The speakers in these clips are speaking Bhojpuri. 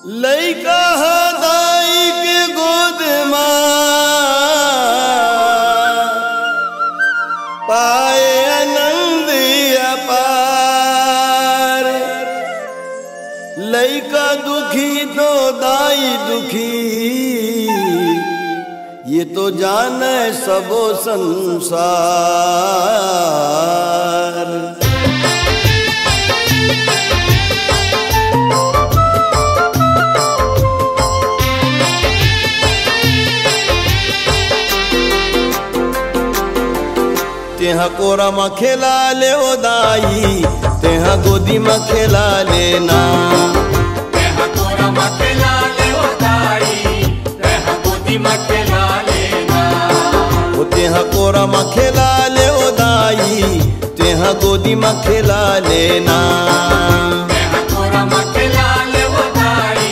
लइका दाई के गोद पाए आनंद अपार। लइका दुखी तो दाई दुखी, ये तो जाने सबो संसार। तेहा कोरा में खेला ले ओ दाई, तेहा गोदी में खेला लेना। तेहा कोरा में खेला ले ओ दाई, तेहा गोदी में खेला लेना। ओ तेहा कोरा में खेला ले ओ दाई, तेहा गोदी में खेला लेना। तेहा कोरा में खेला ले ओ दाई,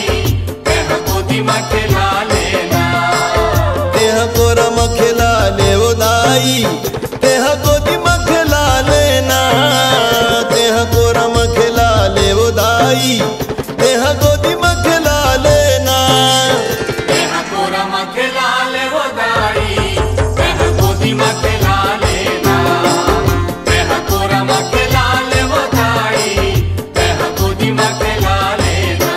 तेहा गोदी में खेला लेना। तेहा कोरा में खेला ले ओ दाई, तेहा गोदी में खेला लेना। तेहा कोरा में खेला ले ओ दाई, तेहा गोदी में खेला लेना। तेहा कोरा में खेला ले ओ दाई, तेहा गोदी में खेला लेना। तेहा कोरा में खेला ले ओ दाई, तेहा गोदी में खेला लेना।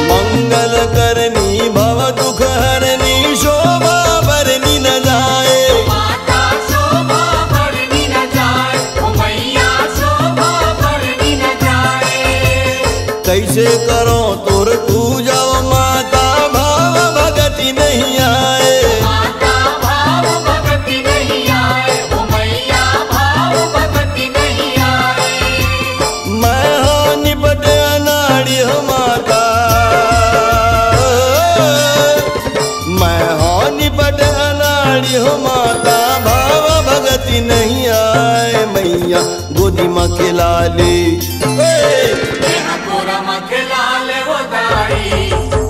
मंगल करनी भव दुख हरनी, शोभा भरनी न जाए। माता शोभा भरनी न जाए, ओ मैया शोभा भरनी न जाए। कैसे करो तोर पूजा माता, भाव भगति नहीं आए। माता भाव भगति नहीं आए, ओ मैया भाव भगति नहीं आए। मैं हो निपट अनाड़ी हो माता, मैं हो निपट अनाड़ी हो माता, भाव भगति नहीं आए। मैया गोदी में खिला ले। तेहा कोरा में खेला ले ओ दाई,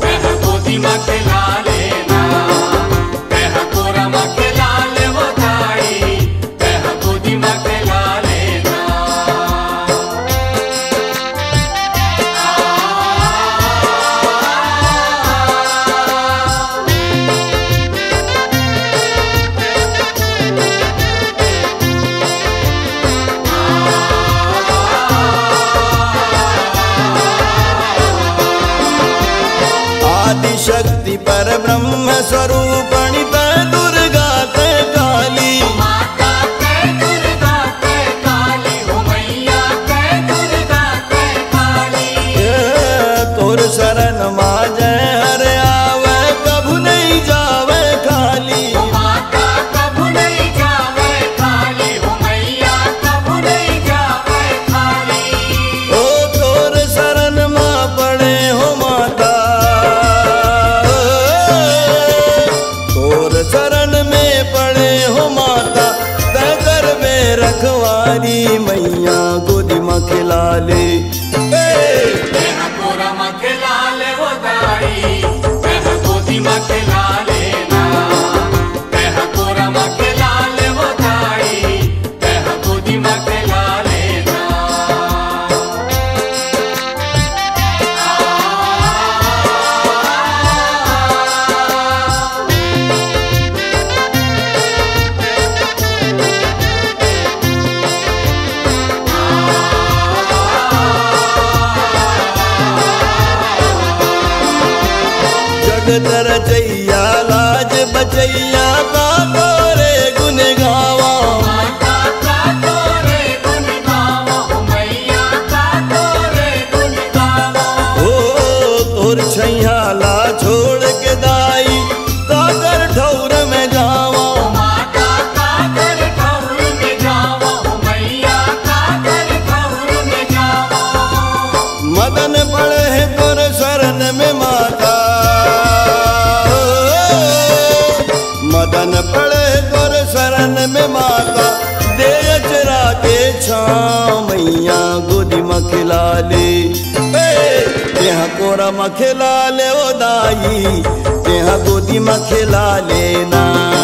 तेहा गोदी में खेला लेना। तेहा कोरा में खेला ले ओ दाई, तेहा गोदी में खेला लेना। आदि शक्ति पर ब्रह्म स्वरूपणि तै दुर्गा तै काली। माता तै दुर्गा तै काली, ओ मैया तै दुर्गा तै काली। तोर शरण माँ जय हर आवे, कभू नहीं जावे खाली। ओ माता कभू नहीं जावे खाली, ओ मैया कभू नहीं जावे खाली। ओ तोर शरण माँ पड़े हो माता, तोर शरण में पड़े हो माता, तै कर में रखवारी। मैया गोदी में खिला ले। तेहा कोरा में खेला ले ओ दाई, तेहा गोदी में खेला लेना। तेहा कोरा में खेला ले ओ दाई, तेहा गोदी में खेला लेना। जगत रचैया लाज बचैया, का तोरे गुन गावा। माता का तोरे गुण गावा, ओ मैया का तोरे गुण गावा। ओ तोर छैया ला छोड़ के दाई, काकर ठौर में जावा। माता का कर ठौर में जावा, ओ मैया का कर ठौर में जावा। मदन पड़े है तोर शरण में माता, मदन पड़े तोर शरण में माता, दे अचरा के छाँव। में खिला ले तेहा कोरा में खिला ले ओ दाई तेहा गोदी में खिला लेना।